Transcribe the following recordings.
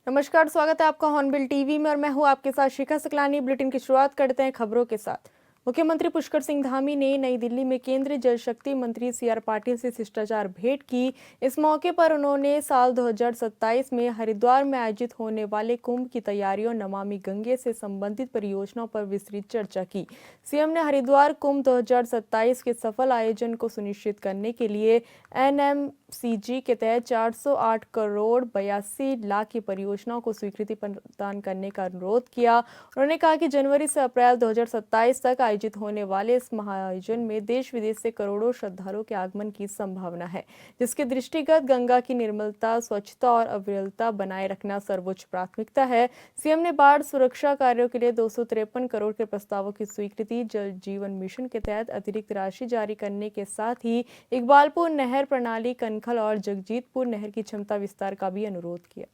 नमस्कार, स्वागत है आपका हॉर्नबिल टीवी में और मैं हूं आपके साथ शिखा सकलानी। बुलेटिन की शुरुआत करते हैं खबरों के साथ। मुख्यमंत्री पुष्कर सिंह धामी ने नई दिल्ली में केंद्रीय जल शक्ति मंत्री सीआर पाटिल से शिष्टाचार भेंट की। इस मौके पर उन्होंने साल 2027 में हरिद्वार में आयोजित होने वाले कुंभ की तैयारियों, नमामि गंगे से संबंधित परियोजनाओं पर विस्तृत चर्चा की। सीएम ने हरिद्वार कुंभ 2027 के सफल आयोजन को सुनिश्चित करने के लिए एनएमसीजी के तहत 408 करोड़ 82 लाख की परियोजनाओं को स्वीकृति प्रदान करने का अनुरोध किया। उन्होंने कहा कि जनवरी से अप्रैल 2027 तक आयोजित होने वाले इस महाआयोजन में देश विदेश से करोड़ों श्रद्धालुओं के आगमन की संभावना है, जिसके दृष्टिगत गंगा की निर्मलता, स्वच्छता और अविरलता बनाए रखना सर्वोच्च प्राथमिकता है। सीएम ने बाढ़ सुरक्षा कार्यों के लिए 253 करोड़ के प्रस्तावों की स्वीकृति, जल जीवन मिशन के तहत अतिरिक्त राशि जारी करने के साथ ही इकबालपुर नहर प्रणाली, कनखल और जगजीतपुर नहर की क्षमता विस्तार का भी अनुरोध किया।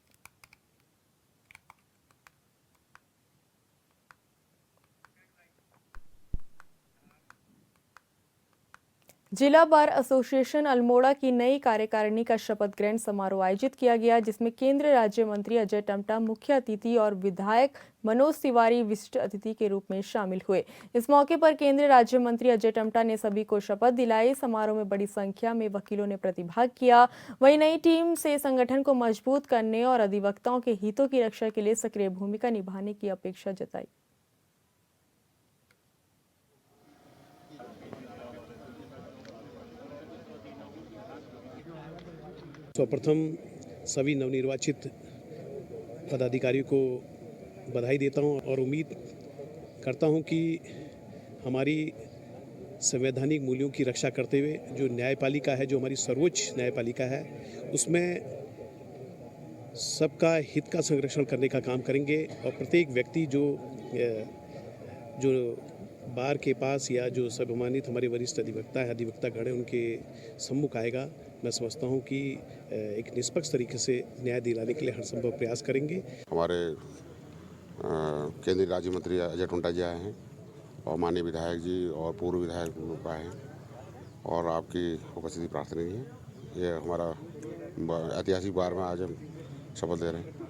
जिला बार एसोसिएशन अल्मोड़ा की नई कार्यकारिणी का शपथ ग्रहण समारोह आयोजित किया गया, जिसमें केंद्रीय राज्य मंत्री अजय टमटा मुख्य अतिथि और विधायक मनोज तिवारी विशिष्ट अतिथि के रूप में शामिल हुए। इस मौके पर केंद्रीय राज्य मंत्री अजय टमटा ने सभी को शपथ दिलाई। समारोह में बड़ी संख्या में वकीलों ने प्रतिभाग किया। वहीं नई टीम से संगठन को मजबूत करने और अधिवक्ताओं के हितों की रक्षा के लिए सक्रिय भूमिका निभाने की अपेक्षा जताई। सर्वप्रथम सभी नवनिर्वाचित पदाधिकारियों को बधाई देता हूं और उम्मीद करता हूं कि हमारी संवैधानिक मूल्यों की रक्षा करते हुए जो न्यायपालिका है, जो हमारी सर्वोच्च न्यायपालिका है, उसमें सबका हित का संरक्षण करने का काम करेंगे और प्रत्येक व्यक्ति जो बार के पास या जो सर्वमानित हमारे वरिष्ठ अधिवक्तागण हैं, उनके सम्मुख आएगा, मैं समझता हूं कि एक निष्पक्ष तरीके से न्याय दिलाने के लिए हर संभव प्रयास करेंगे। हमारे केंद्रीय राज्य मंत्री अजय टमटा जी आए हैं और माननीय विधायक जी और पूर्व विधायक आए हैं और आपकी उपस्थिति प्रार्थनीय है। ये हमारा ऐतिहासिक बार में आज हम शपथ ले रहे हैं।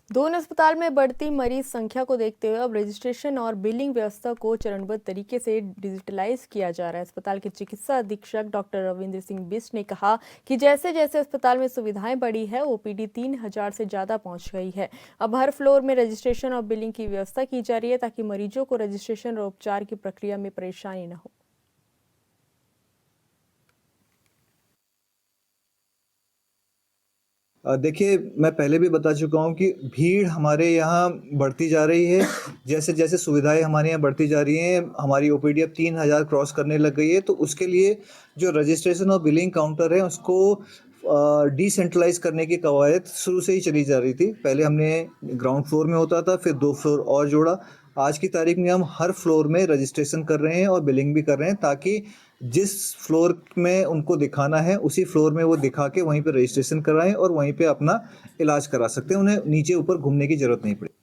दोनों अस्पताल में बढ़ती मरीज संख्या को देखते हुए अब रजिस्ट्रेशन और बिलिंग व्यवस्था को चरणबद्ध तरीके से डिजिटलाइज किया जा रहा है। अस्पताल के चिकित्सा अधीक्षक डॉक्टर रविंद्र सिंह बिष्ट ने कहा कि जैसे जैसे अस्पताल में सुविधाएं बढ़ी है, ओपीडी 3000 से ज्यादा पहुंच गई है। अब हर फ्लोर में रजिस्ट्रेशन और बिलिंग की व्यवस्था की जा रही है ताकि मरीजों को रजिस्ट्रेशन और उपचार की प्रक्रिया में परेशानी न हो। देखिए, मैं पहले भी बता चुका हूँ कि भीड़ हमारे यहाँ बढ़ती जा रही है। जैसे जैसे सुविधाएं हमारे यहाँ बढ़ती जा रही हैं, हमारी ओपीडी अब 3000 क्रॉस करने लग गई है। तो उसके लिए जो रजिस्ट्रेशन और बिलिंग काउंटर है, उसको डिसेंट्रलाइज करने की कवायद शुरू से ही चली जा रही थी। पहले हमने ग्राउंड फ्लोर में होता था, फिर 2 फ्लोर और जोड़ा। आज की तारीख में हम हर फ्लोर में रजिस्ट्रेशन कर रहे हैं और बिलिंग भी कर रहे हैं, ताकि जिस फ्लोर में उनको दिखाना है उसी फ्लोर में वो दिखा के वहीं पे रजिस्ट्रेशन कराएं और वहीं पे अपना इलाज करा सकते हैं। उन्हें नीचे ऊपर घूमने की जरूरत नहीं पड़ेगी।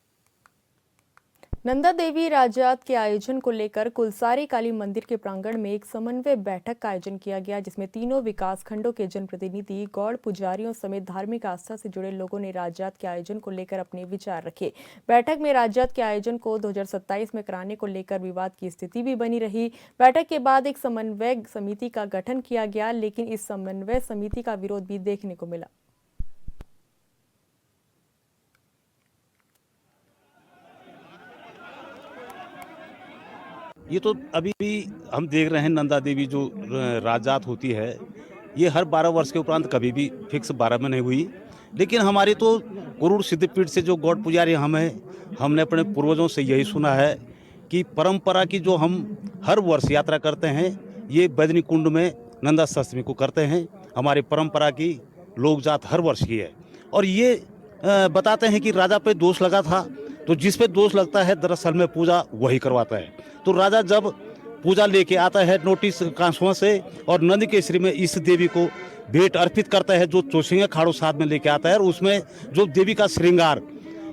नंदा देवी राजयात के आयोजन को लेकर कुलसारी काली मंदिर के प्रांगण में एक समन्वय बैठक का आयोजन किया गया, जिसमें तीनों विकास खंडों के जनप्रतिनिधि, गौड़ पुजारियों समेत धार्मिक आस्था से जुड़े लोगों ने राजयात के आयोजन को लेकर अपने विचार रखे। बैठक में राजयात के आयोजन को 2027 में कराने को लेकर विवाद की स्थिति भी बनी रही। बैठक के बाद एक समन्वय समिति का गठन किया गया, लेकिन इस समन्वय समिति का विरोध भी देखने को मिला। ये तो अभी भी हम देख रहे हैं, नंदा देवी जो राजजात होती है, ये हर 12 वर्ष के उपरांत कभी भी फिक्स 12 में नहीं हुई। लेकिन हमारे तो कुरुड़ सिद्धपीठ से जो गौड़ पुजारी हमने अपने पूर्वजों से यही सुना है कि परंपरा की जो हम हर वर्ष यात्रा करते हैं, ये बैदनी कुंड में नंदा सप्तमी को करते हैं। हमारी परंपरा की लोक जात हर वर्ष की है और ये बताते हैं कि राजा पे दोष लगा था, तो जिस पे दोष लगता है दरअसल में पूजा वही करवाता है। तो राजा जब पूजा लेके आता है नोटिस कांसुओं से और नंद केसरी में इस देवी को भेंट अर्पित करता है, जो चौसिंगा खाड़ो साथ में लेके आता है और उसमें जो देवी का श्रृंगार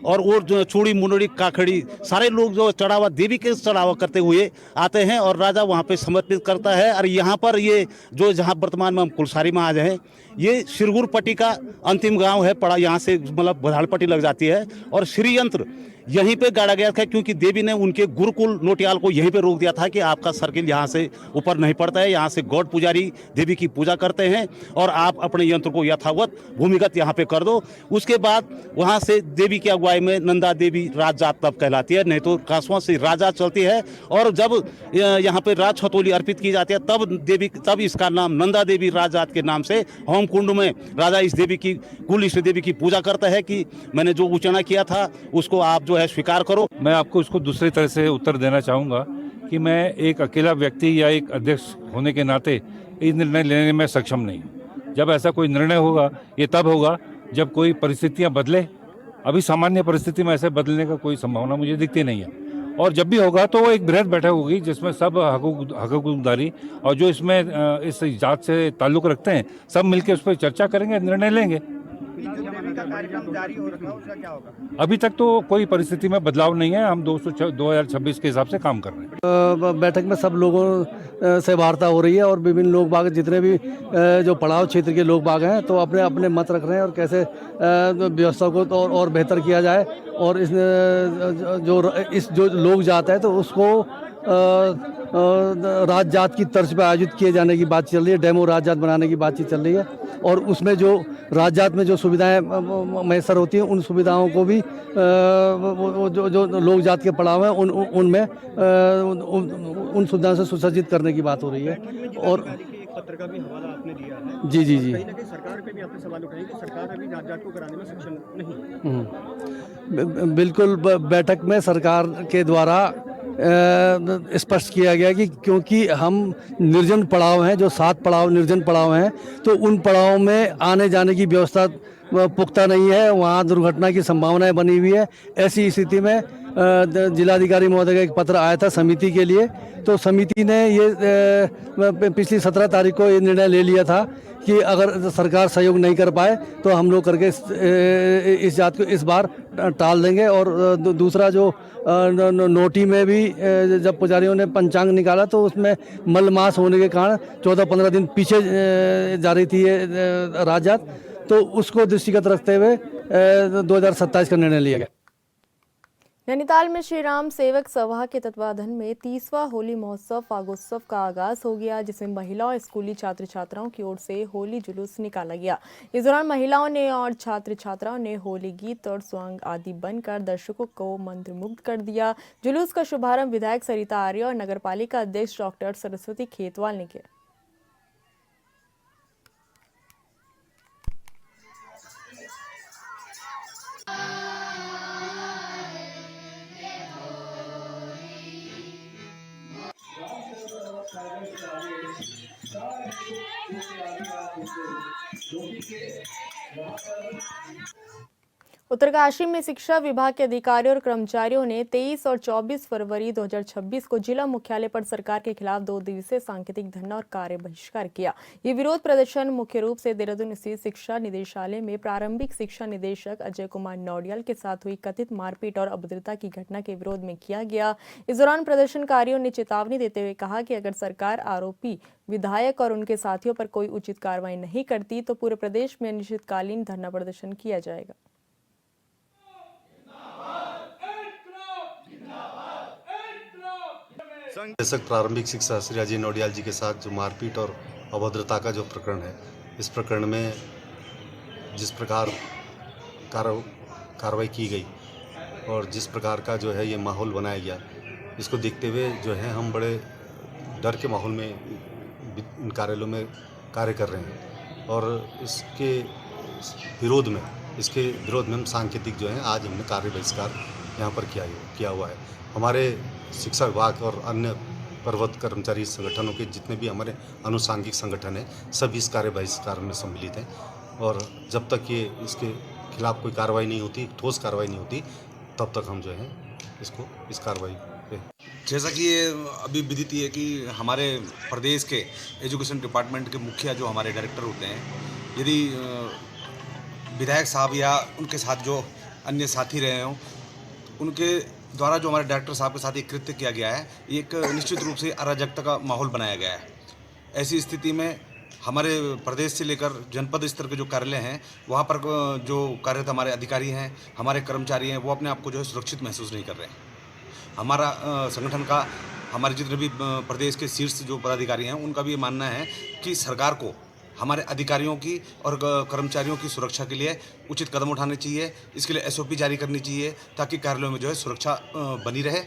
और वो जो चूड़ी मुंडड़ी काखड़ी सारे लोग जो चढ़ावा देवी के चढ़ावा करते हुए आते हैं और राजा वहाँ पे समर्पित करता है। और यहाँ पर ये जो जहाँ वर्तमान में हम कुलसारी में आज हैं, ये सिरगुर पट्टी का अंतिम गांव है। पड़ा यहाँ से मतलब बधाड़ पट्टी लग जाती है और श्री यंत्र यहीं पे गाड़ा गया था, क्योंकि देवी ने उनके गुरुकुल नोटियाल को यहीं पे रोक दिया था कि आपका सर्किल यहाँ से ऊपर नहीं पड़ता है। यहाँ से गौड़ पुजारी देवी की पूजा करते हैं और आप अपने यंत्र को यथावत भूमिगत यहाँ पे कर दो। उसके बाद वहाँ से देवी की अगुवाई में नंदा देवी राज जात तब कहलाती है, नहीं तो कासवा से राजा चलती है। और जब यहाँ पे राज छतौली अर्पित की जाती है तब इसका नाम नंदा देवी राज जात के नाम से होम कुंड में राजा इस देवी की कुल इष्ट देवी की पूजा करता है कि मैंने जो उच्चारण किया था उसको आप जो है स्वीकार करो। मैं आपको इसको दूसरी तरह से उत्तर देना चाहूँगा कि मैं एक अकेला व्यक्ति या एक अध्यक्ष होने के नाते ये निर्णय लेने में सक्षम नहीं हूँ। जब ऐसा कोई निर्णय होगा ये तब होगा जब कोई परिस्थितियाँ बदले। अभी सामान्य परिस्थिति में ऐसे बदलने का कोई संभावना मुझे दिखती नहीं है। और जब भी होगा तो वो एक बृहद बैठक होगी जिसमें सब हकूकदारी और जो इसमें इस जात से ताल्लुक़ रखते हैं सब मिलकर उस पर चर्चा करेंगे, निर्णय लेंगे। अभी तक तो कोई परिस्थिति में बदलाव नहीं है। हम 2026 के हिसाब से काम कर रहे हैं। बैठक में सब लोगों से वार्ता हो रही है और विभिन्न लोग बाग जितने भी जो पड़ाव क्षेत्र के लोग बाग हैं तो अपने अपने मत रख रहे हैं और कैसे व्यवस्था को तो और बेहतर किया जाए। और इस जो लोग जात है तो उसको राज जात की तर्ज पर आयोजित किए जाने की बात चल रही है। डेमो राज जात बनाने की बातचीत चल रही है और उसमें जो राज जात में जो सुविधाएं मैसर होती हैं उन सुविधाओं को भी जो लोग जात के पड़ाव हैं उनमें उन सुविधाओं से सुसज्जित करने की बात हो रही है। और पत्र का भी हवाला आपने दिया है। जी कहीं ना कहीं सरकार पे भी आपने सवाल उठाए कि सरकार अभी राज जात को कराने में सक्षम नहीं। बिल्कुल बैठक में सरकार के द्वारा स्पष्ट किया गया कि क्योंकि हम निर्जन पड़ाव हैं, जो 7 पड़ाव निर्जन पड़ाव हैं, तो उन पड़ाव में आने जाने की व्यवस्था पुख्ता नहीं है, वहाँ दुर्घटना की संभावनाएं बनी हुई है। ऐसी स्थिति में जिलाधिकारी महोदय का एक पत्र आया था समिति के लिए, तो समिति ने ये पिछली 17 तारीख को ये निर्णय ले लिया था कि अगर सरकार सहयोग नहीं कर पाए तो हम लोग करके इस जात को इस बार टाल देंगे। और दूसरा जो नोटी में भी जब पुजारियों ने पंचांग निकाला तो उसमें मलमास होने के कारण 14-15 दिन पीछे जा रही थी ये राज जात, तो उसको दृष्टिगत रखते हुए 2027 का निर्णय लिया गया। नैनीताल में श्री राम सेवक सभा के तत्वाधान में 30वां होली महोत्सव फागोत्सव का आगाज हो गया, जिसमें महिला और स्कूली छात्र छात्राओं की ओर से होली जुलूस निकाला गया। इस दौरान महिलाओं ने और छात्र छात्राओं ने होली गीत और स्वांग आदि बनकर दर्शकों को मंत्रमुग्ध कर दिया। जुलूस का शुभारंभ विधायक सरिता आर्य और नगरपालिका अध्यक्ष डॉक्टर सरस्वती खेतवाल ने किया। उत्तरकाशी में शिक्षा विभाग के अधिकारियों और कर्मचारियों ने 23 और 24 फरवरी 2026 को जिला मुख्यालय पर सरकार के खिलाफ 2 दिवसीय सांकेतिक धरना और कार्य बहिष्कार किया। ये विरोध प्रदर्शन मुख्य रूप से देहरादून स्थित शिक्षा निदेशालय में प्रारंभिक शिक्षा निदेशक अजय कुमार नौडियाल के साथ हुई कथित मारपीट और अभद्रता की घटना के विरोध में किया गया। इस दौरान प्रदर्शनकारियों ने चेतावनी देते हुए कहा कि अगर सरकार आरोपी विधायक और उनके साथियों पर कोई उचित कार्रवाई नहीं करती तो पूरे प्रदेश में अनिश्चितकालीन धरना प्रदर्शन किया जाएगा। निदेशक प्रारंभिक शिक्षा श्री अजय नौडियाल जी के साथ जो मारपीट और अभद्रता का जो प्रकरण है, इस प्रकरण में जिस प्रकार कार्रवाई की गई और जिस प्रकार का जो है ये माहौल बनाया गया, इसको देखते हुए जो है हम बड़े डर के माहौल में इन कार्यालयों में कार्य कर रहे हैं और इसके विरोध में हम सांकेतिक जो है आज हमने कार्य बहिष्कार यहाँ पर किया हुआ है। हमारे शिक्षा विभाग और अन्य पर्वत कर्मचारी संगठनों के जितने भी हमारे अनुसांगिक संगठन हैं, सभी इस कार्य बहिष्कार में सम्मिलित हैं और जब तक ये इसके खिलाफ कोई कार्रवाई नहीं होती, ठोस कार्रवाई नहीं होती, तब तक हम जो है इस कार्रवाई पे। जैसा कि ये अभी विदित है कि हमारे प्रदेश के एजुकेशन डिपार्टमेंट के मुखिया जो हमारे डायरेक्टर होते हैं, यदि विधायक साहब या उनके साथ जो अन्य साथी रहे हों, उनके द्वारा जो हमारे डायरेक्टर साहब के साथ एक कृत्य किया गया है, ये एक निश्चित रूप से अराजकता का माहौल बनाया गया है। ऐसी स्थिति में हमारे प्रदेश से लेकर जनपद स्तर के जो कार्यालय हैं, वहाँ पर जो कार्यरत हमारे अधिकारी हैं, हमारे कर्मचारी हैं, वो अपने आप को जो है सुरक्षित महसूस नहीं कर रहे हैं। हमारा संगठन का, हमारे जितने भी प्रदेश के शीर्ष जो पदाधिकारी हैं, उनका भी ये मानना है कि सरकार को हमारे अधिकारियों की और कर्मचारियों की सुरक्षा के लिए उचित कदम उठाने चाहिए। इसके लिए SOP जारी करनी चाहिए ताकि कार्यालयों में जो है सुरक्षा बनी रहे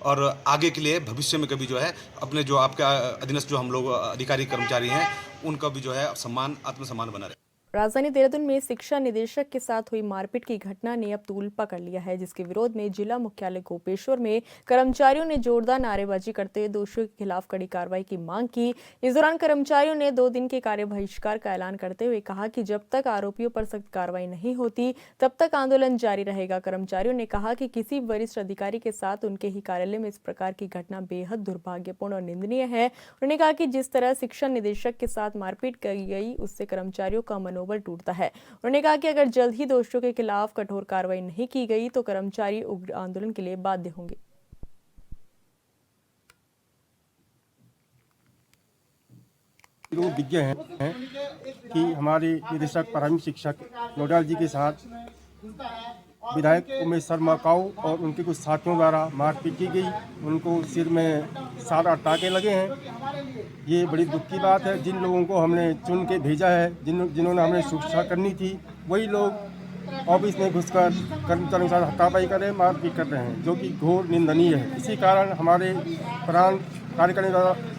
और आगे के लिए भविष्य में कभी जो है अपने जो आपके अधीनस्थ जो हम लोग अधिकारी कर्मचारी हैं, उनका भी जो है सम्मान, आत्मसम्मान बना रहे। राजधानी देहरादून में शिक्षा निदेशक के साथ हुई मारपीट की घटना ने अब तूल पकड़ लिया है, जिसके विरोध में जिला मुख्यालय गोपेश्वर में कर्मचारियों ने जोरदार नारेबाजी करते हुए दोषियों के खिलाफ कड़ी कार्रवाई की मांग की। इस दौरान कर्मचारियों ने 2 दिन के कार्य बहिष्कार का ऐलान करते हुए कहा कि जब तक आरोपियों पर सख्त कार्रवाई नहीं होती तब तक आंदोलन जारी रहेगा। कर्मचारियों ने कहा कि किसी वरिष्ठ अधिकारी के साथ उनके ही कार्यालय में इस प्रकार की घटना बेहद दुर्भाग्यपूर्ण और निंदनीय है। उन्होंने कहा कि जिस तरह शिक्षा निदेशक के साथ मारपीट की गई, उससे कर्मचारियों का मनोबल टूटता है। उन्होंने कहा कि अगर जल्द ही दोषियों के खिलाफ कठोर कार्रवाई नहीं की गई तो कर्मचारी उग्र आंदोलन के लिए बाध्य होंगे। लोग विज्ञ हैं कि हमारे निदेशक प्राथमिक शिक्षक नोडाल जी के साथ विधायक उमेश शर्मा काऊ और उनके कुछ साथियों द्वारा मारपीट की गई। उनको सिर में 7-8 टाँके लगे हैं। ये बड़ी दुख की बात है। जिन लोगों को हमने चुन के भेजा है, जिन्होंने हमें सुरक्षा करनी थी, वही लोग ऑफिस में घुसकर कर्मचारियों के साथ हाथापाई कर रहे हैं, मारपीट कर रहे हैं, जो कि घोर निंदनीय है। इसी कारण हमारे प्रांत कार्यकारिणी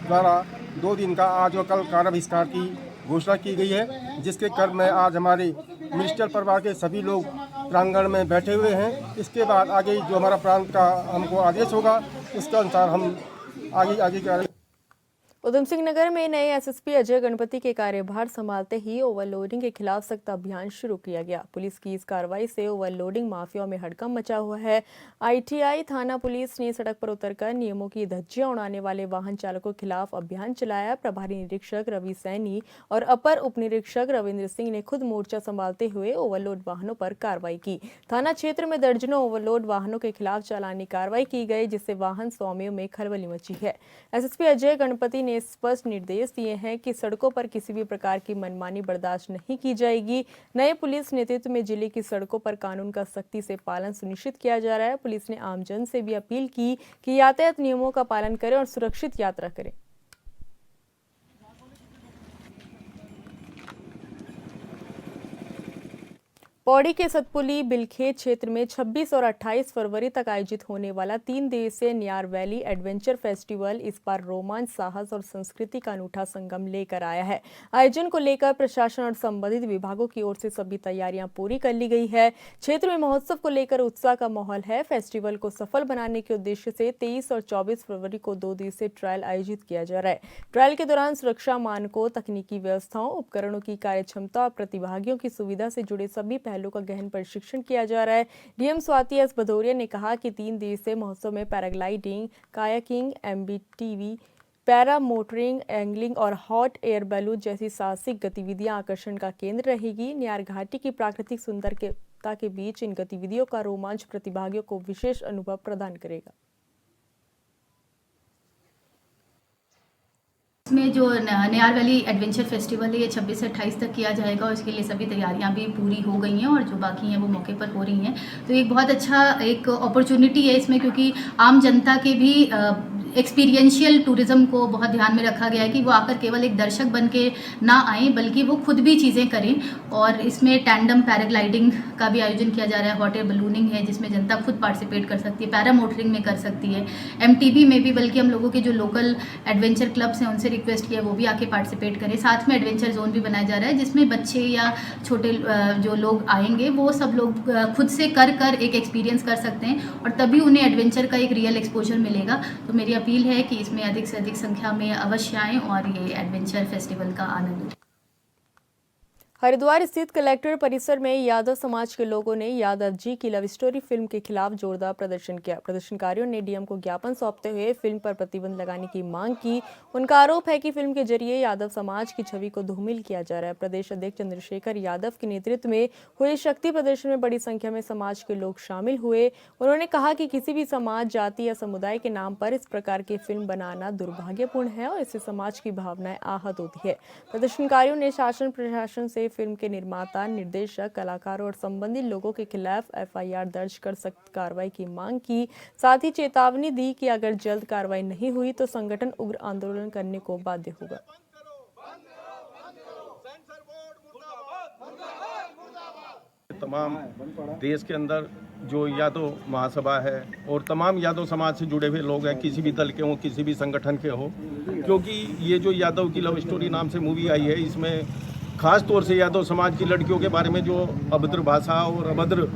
द्वारा 2 दिन का आज व कल कार्य बहिष्कार की घोषणा की गई है, जिसके क्रम में आज हमारे मिनिस्टर परिवार के सभी लोग प्रांगण में बैठे हुए हैं। इसके बाद आगे जो हमारा प्रांत का हमको आदेश होगा, उसके अनुसार हम आगे कार्य। उधम सिंह नगर में नए SSP अजय गणपति के कार्यभार संभालते ही ओवरलोडिंग के खिलाफ सख्त अभियान शुरू किया गया। पुलिस की इस कार्रवाई से ओवरलोडिंग माफिया में हड़कंप मचा हुआ है। ITI थाना पुलिस ने सड़क पर उतरकर नियमों की धज्जियां उड़ाने वाले वाहन चालकों के खिलाफ अभियान चलाया। प्रभारी निरीक्षक रवि सैनी और अपर उप निरीक्षक रविंद्र सिंह ने खुद मोर्चा संभालते हुए ओवरलोड वाहनों पर कार्रवाई की। थाना क्षेत्र में दर्जनों ओवरलोड वाहनों के खिलाफ चालानी कार्रवाई की गई, जिससे वाहन स्वामियों में खलबली मची है। SSP अजय गणपति ने स्पष्ट निर्देश दिए हैं कि सड़कों पर किसी भी प्रकार की मनमानी बर्दाश्त नहीं की जाएगी। नए पुलिस नेतृत्व में जिले की सड़कों पर कानून का सख्ती से पालन सुनिश्चित किया जा रहा है। पुलिस ने आमजन से भी अपील की कि यातायात नियमों का पालन करें और सुरक्षित यात्रा करें। पौड़ी के सतपुली बिलखेत क्षेत्र में 26 और 28 फरवरी तक आयोजित होने वाला 3 दिवसीय न्यार वैली एडवेंचर फेस्टिवल इस बार रोमांच, साहस और संस्कृति का अनूठा संगम लेकर आया है। आयोजन को लेकर प्रशासन और संबंधित विभागों की ओर से सभी तैयारियां पूरी कर ली गई है। क्षेत्र में महोत्सव को लेकर उत्साह का माहौल है। फेस्टिवल को सफल बनाने के उद्देश्य से 23 और 24 फरवरी को 2 दिवसीय ट्रायल आयोजित किया जा रहा है। ट्रायल के दौरान सुरक्षा मानकों, तकनीकी व्यवस्थाओं, उपकरणों की कार्यक्षमता और प्रतिभागियों की सुविधा से जुड़े सभी पहलू का गहन प्रशिक्षण किया जा रहा है। डीएम स्वाति एस भदौरिया ने कहा कि 3 दिवसीय महोत्सव में paragliding, kayaking, MBTV, para motoring, angling और हॉट एयर बैलून जैसी साहसिक गतिविधियां आकर्षण का केंद्र रहेगी। न्यार घाटी की प्राकृतिक सुंदरता के बीच इन गतिविधियों का रोमांच प्रतिभागियों को विशेष अनुभव प्रदान करेगा। इसमें जो न्यार वैली एडवेंचर फेस्टिवल है, ये 26 से 28 तक किया जाएगा और इसके लिए सभी तैयारियां भी पूरी हो गई हैं और जो बाकी हैं वो मौके पर हो रही हैं। तो एक बहुत अच्छा एक अपॉर्चुनिटी है इसमें, क्योंकि आम जनता के भी एक्सपीरियंशियल टूरिज्म को बहुत ध्यान में रखा गया है कि वो आकर केवल एक दर्शक बन के ना आएँ, बल्कि वो खुद भी चीज़ें करें। और इसमें टैंडम पैराग्लाइडिंग का भी आयोजन किया जा रहा है, हॉट एयर बलूनिंग है जिसमें जनता खुद पार्टिसिपेट कर सकती है, पैरा मोटरिंग में कर सकती है, MTV में भी, बल्कि हम लोगों के जो लोकल एडवेंचर क्लब्स हैं उनसे रिक्वेस्ट किया वो भी आके पार्टिसिपेट करें। साथ में एडवेंचर जोन भी बनाया जा रहा है जिसमें बच्चे या छोटे जो लोग आएंगे वो सब लोग खुद से कर एक एक्सपीरियंस कर सकते हैं और तभी उन्हें एडवेंचर का एक रियल एक्सपोजर मिलेगा। तो मेरी अपील है कि इसमें अधिक से अधिक संख्या में अवश्य आएं और ये एडवेंचर फेस्टिवल का आनंद उठाएं। हरिद्वार स्थित कलेक्टर परिसर में यादव समाज के लोगों ने यादव जी की लव स्टोरी फिल्म के खिलाफ जोरदार प्रदर्शन किया। प्रदर्शनकारियों ने डीएम को ज्ञापन सौंपते हुए फिल्म पर प्रतिबंध लगाने की मांग की। उनका आरोप है कि फिल्म के जरिए यादव समाज की छवि को धूमिल किया जा रहा है। प्रदेश अध्यक्ष चंद्रशेखर यादव के नेतृत्व में हुए शक्ति प्रदर्शन में बड़ी संख्या में समाज के लोग शामिल हुए। उन्होंने कहा कि किसी भी समाज, जाति या समुदाय के नाम पर इस प्रकार की फिल्म बनाना दुर्भाग्यपूर्ण है और इससे समाज की भावनाएं आहत होती है। प्रदर्शनकारियों ने शासन प्रशासन से फिल्म के निर्माता, निर्देशक, कलाकारों और संबंधित लोगों के खिलाफ एफआईआर दर्ज कर सख्त कार्रवाई की मांग की। साथ ही चेतावनी दी कि अगर जल्द कार्रवाई नहीं हुई तो संगठन उग्र आंदोलन करने को बाध्य होगा। तमाम देश के अंदर जो यादव महासभा है और तमाम यादव समाज से जुड़े हुए लोग हैं, किसी भी दल के हों, किसी भी संगठन के हो, क्योंकि ये जो यादव की लव स्टोरी नाम से मूवी आई है, इसमें खास तौर से यादव समाज की लड़कियों के बारे में जो अभद्र भाषा और अभद्र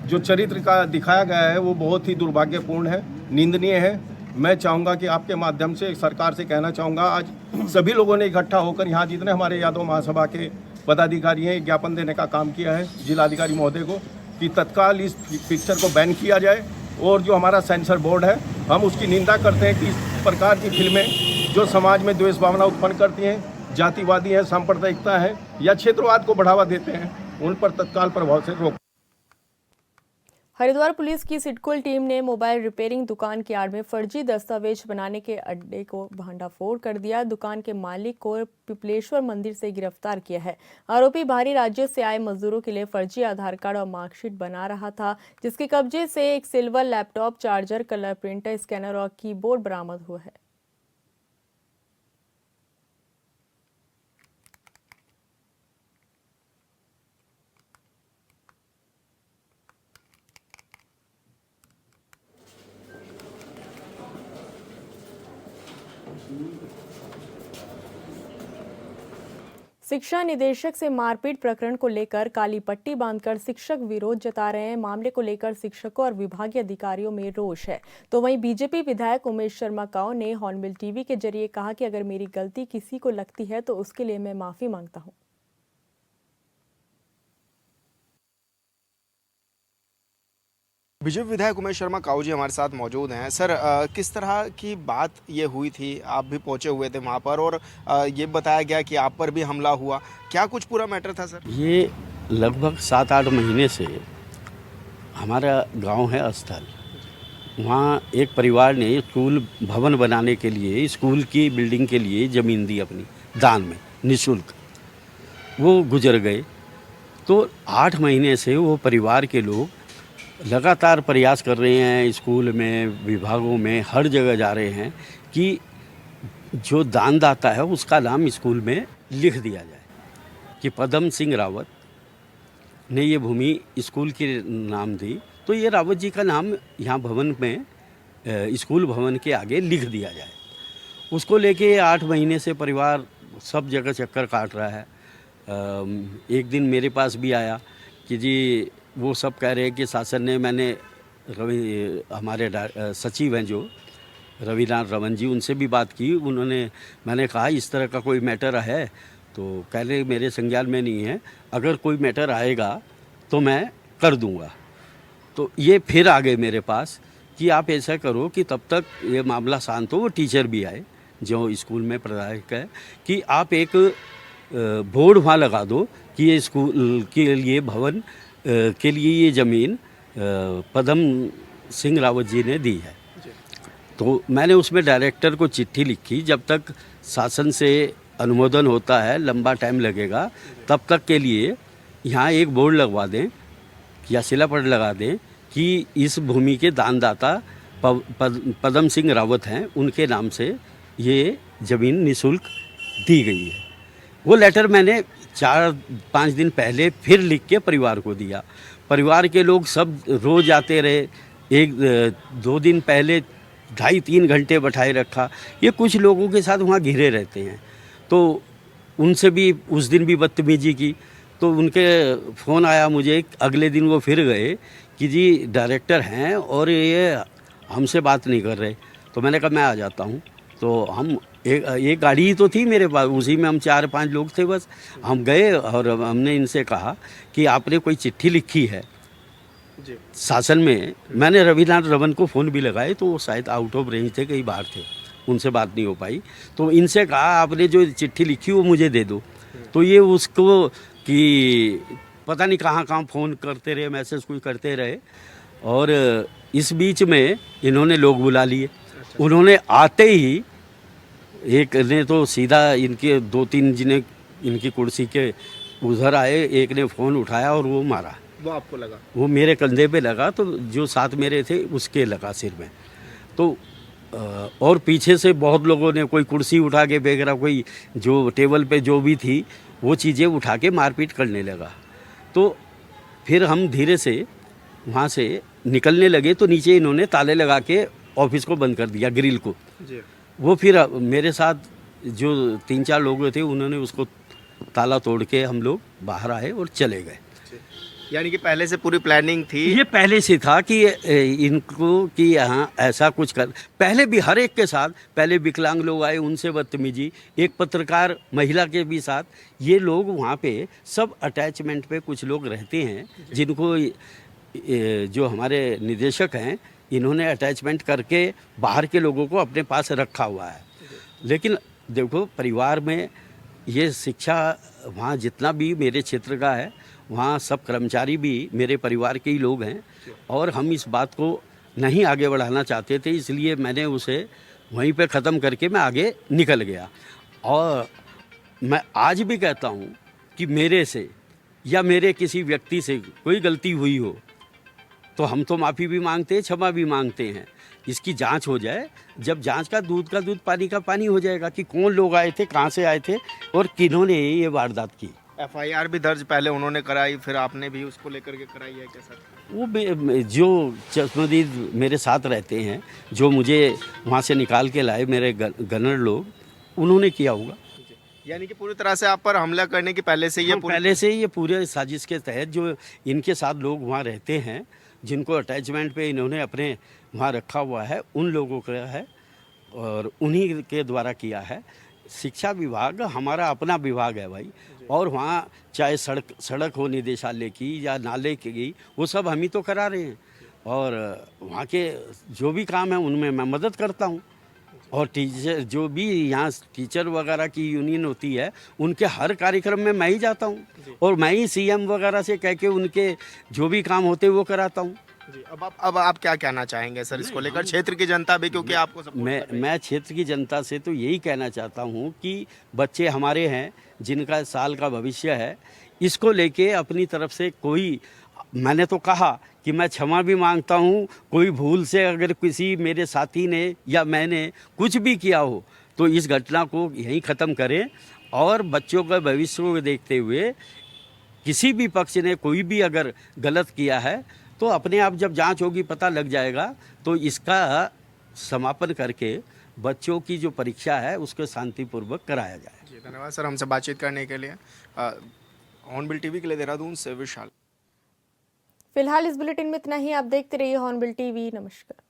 जो चरित्र का दिखाया गया है वो बहुत ही दुर्भाग्यपूर्ण है, निंदनीय है। मैं चाहूँगा कि आपके माध्यम से सरकार से कहना चाहूँगा, आज सभी लोगों ने इकट्ठा होकर यहाँ जितने हमारे यादव महासभा के पदाधिकारी हैं, ज्ञापन देने का काम किया है जिलाधिकारी महोदय को कि तत्काल इस पिक्चर को बैन किया जाए। और जो हमारा सेंसर बोर्ड है, हम उसकी निंदा करते हैं कि इस प्रकार की फिल्में जो समाज में द्वेष भावना उत्पन्न करती हैं, जातिवादी हैं, सांप्रदायिकता है या क्षेत्रवाद को बढ़ावा देते हैं, उन पर तत्काल प्रभाव से रोक। हरिद्वार पुलिस की सिडकुल टीम ने मोबाइल रिपेयरिंग दुकान की आड़ में फर्जी दस्तावेज बनाने के अड्डे को भंडाफोड़ कर दिया। दुकान के मालिक को पिपलेश्वर मंदिर से गिरफ्तार किया है। आरोपी बाहरी राज्यों से आए मजदूरों के लिए फर्जी आधार कार्ड और मार्कशीट बना रहा था, जिसके कब्जे से एक silver laptop, charger, colour printer, scanner और कीबोर्ड बरामद हुआ है। शिक्षा निदेशक से मारपीट प्रकरण को लेकर काली पट्टी बांधकर शिक्षक विरोध जता रहे हैं। मामले को लेकर शिक्षकों और विभागीय अधिकारियों में रोष है। तो वहीं बीजेपी विधायक उमेश शर्मा काऊ ने हॉर्नबिल टीवी के जरिए कहा कि अगर मेरी गलती किसी को लगती है तो उसके लिए मैं माफी मांगता हूं। बीजेपी विधायक उमेश शर्मा काऊ जी हमारे साथ मौजूद हैं। सर, किस तरह की बात ये हुई थी? आप भी पहुंचे हुए थे वहाँ पर और ये बताया गया कि आप पर भी हमला हुआ, क्या कुछ पूरा मैटर था सर? ये लगभग 7-8 महीने से हमारा गांव है स्थल, वहाँ एक परिवार ने स्कूल भवन बनाने के लिए, स्कूल की बिल्डिंग के लिए ज़मीन दी अपनी दान में निःशुल्क। वो गुजर गए तो 8 महीने से वो परिवार के लोग लगातार प्रयास कर रहे हैं, स्कूल में, विभागों में, हर जगह जा रहे हैं कि जो दानदाता है उसका नाम स्कूल में लिख दिया जाए कि पदम सिंह रावत ने ये भूमि स्कूल के नाम दी, तो ये रावत जी का नाम यहाँ भवन में, स्कूल भवन के आगे लिख दिया जाए। उसको लेके 8 महीने से परिवार सब जगह चक्कर काट रहा है। एक दिन मेरे पास भी आया कि जी वो सब कह रहे हैं कि शासन ने, मैंने हमारे सचिव हैं जो रविनाथ रमन जी, उनसे भी बात की। मैंने कहा इस तरह का कोई मैटर है, तो कह रहे मेरे संज्ञान में नहीं है, अगर कोई मैटर आएगा तो मैं कर दूंगा। तो ये फिर आ गए मेरे पास कि आप ऐसा करो कि तब तक ये मामला शांत हो। वो टीचर भी आए जो स्कूल में प्रधायक है कि आप एक बोर्ड वहाँ लगा दो कि ये स्कूल के लिए भवन के लिए ये ज़मीन पदम सिंह रावत जी ने दी है। तो मैंने उसमें डायरेक्टर को चिट्ठी लिखी, जब तक शासन से अनुमोदन होता है लंबा टाइम लगेगा, तब तक के लिए यहाँ एक बोर्ड लगवा दें या शिलापट लगा दें कि इस भूमि के दानदाता पदम सिंह रावत हैं, उनके नाम से ये ज़मीन निःशुल्क दी गई है। वो लेटर मैंने 4-5 दिन पहले फिर लिख के परिवार को दिया। परिवार के लोग सब रोज़ आते रहे। 1-2 दिन पहले 2.5-3 घंटे बैठाए रखा। ये कुछ लोगों के साथ वहाँ घिरे रहते हैं, तो उनसे भी उस दिन भी बदतमीजी की। तो उनके फ़ोन आया मुझे, अगले दिन वो फिर गए कि जी डायरेक्टर हैं और ये हमसे बात नहीं कर रहे। तो मैंने कहा मैं आ जाता हूँ। तो हम एक गाड़ी ही तो थी मेरे पास, उसी में हम 4-5 लोग थे बस। हम गए और हमने इनसे कहा कि आपने कोई चिट्ठी लिखी है जी। शासन में। मैंने रविनाथ रमन को फ़ोन भी लगाए तो वो शायद आउट ऑफ रेंज थे, कहीं बाहर थे, उनसे बात नहीं हो पाई। तो इनसे कहा आपने जो चिट्ठी लिखी वो मुझे दे दो। तो ये उसको कि पता नहीं कहाँ कहाँ फ़ोन करते रहे, मैसेज कुछ करते रहे। और इस बीच में इन्होंने लोग बुला लिए। उन्होंने आते ही एक ने तो सीधा इनके 2-3 जिन्हें इनकी कुर्सी के उधर आए, एक ने फ़ोन उठाया और वो मारा। वो आपको लगा? वो मेरे कंधे पे लगा, तो जो साथ मेरे थे उसके लगा सिर में। तो और पीछे से बहुत लोगों ने, कोई कुर्सी उठा के फेंक रहा, कोई जो टेबल पे जो भी थी वो चीज़ें उठा के मारपीट करने लगा। तो फिर हम धीरे से वहाँ से निकलने लगे तो नीचे इन्होंने ताले लगा के ऑफिस को बंद कर दिया, ग्रिल को। जी। वो फिर मेरे साथ जो 3-4 लोग थे उन्होंने उसको ताला तोड़ के हम लोग बाहर आए और चले गए। यानी कि पहले से पूरी प्लानिंग थी? ये पहले से था कि इनको कि यहाँ ऐसा कुछ कर, पहले भी हर एक के साथ, पहले विकलांग लोग आए उनसे बदतमीजी, एक पत्रकार महिला के भी साथ, ये लोग वहाँ पे सब अटैचमेंट पे कुछ लोग रहते हैं जिनको जो हमारे निदेशक हैं इन्होंने अटैचमेंट करके बाहर के लोगों को अपने पास रखा हुआ है। लेकिन देखो परिवार में ये शिक्षा, वहाँ जितना भी मेरे क्षेत्र का है वहाँ सब कर्मचारी भी मेरे परिवार के ही लोग हैं और हम इस बात को नहीं आगे बढ़ाना चाहते थे, इसलिए मैंने उसे वहीं पे ख़त्म करके मैं आगे निकल गया। और मैं आज भी कहता हूँ कि मेरे से या मेरे किसी व्यक्ति से कोई गलती हुई हो तो हम तो माफ़ी भी मांगते हैं, क्षमा भी मांगते हैं। इसकी जांच हो जाए, जब जांच का दूध पानी का पानी हो जाएगा कि कौन लोग आए थे, कहाँ से आए थे और किन्होंने ये वारदात की। FIR भी दर्ज पहले उन्होंने कराई, फिर आपने भी उसको लेकर के कराई है कैसा? वो जो चश्मदीद मेरे साथ रहते हैं, जो मुझे वहाँ से निकाल के लाए मेरे गनर लोग, उन्होंने किया होगा। यानी कि पूरी तरह से आप पर हमला करने की पहले से ये पूरे साजिश के तहत जो इनके साथ लोग वहाँ रहते हैं, जिनको अटैचमेंट पे इन्होंने अपने वहाँ रखा हुआ है, उन लोगों का है और उन्हीं के द्वारा किया है। शिक्षा विभाग हमारा अपना विभाग है भाई, और वहाँ चाहे सड़क हो निदेशालय की या नाले की, वो सब हम ही तो करा रहे हैं। और वहाँ के जो भी काम है उनमें मैं मदद करता हूँ। और टीचर जो भी यहाँ टीचर वगैरह की यूनियन होती है, उनके हर कार्यक्रम में मैं ही जाता हूँ और मैं ही CM वगैरह से कह के उनके जो भी काम होते हैं वो कराता हूँ। अब आप क्या कहना चाहेंगे सर इसको लेकर, क्षेत्र की जनता भी, क्योंकि आपको मैं क्षेत्र की जनता से तो यही कहना चाहता हूँ कि बच्चे हमारे हैं जिनका साल का भविष्य है, इसको लेके अपनी तरफ से कोई, मैंने तो कहा कि मैं क्षमा भी मांगता हूँ, कोई भूल से अगर किसी मेरे साथी ने या मैंने कुछ भी किया हो तो इस घटना को यहीं ख़त्म करें और बच्चों का भविष्य को देखते हुए किसी भी पक्ष ने कोई भी अगर गलत किया है तो अपने आप जब जांच होगी पता लग जाएगा, तो इसका समापन करके बच्चों की जो परीक्षा है उसको शांतिपूर्वक कराया जाए। धन्यवाद सर हमसे बातचीत करने के लिए। हॉर्नबिल टीवी के लिए देहरादून से विशाल। फिलहाल इस बुलेटिन में इतना ही। आप देखते रहिए हॉर्नबिल टीवी। नमस्कार।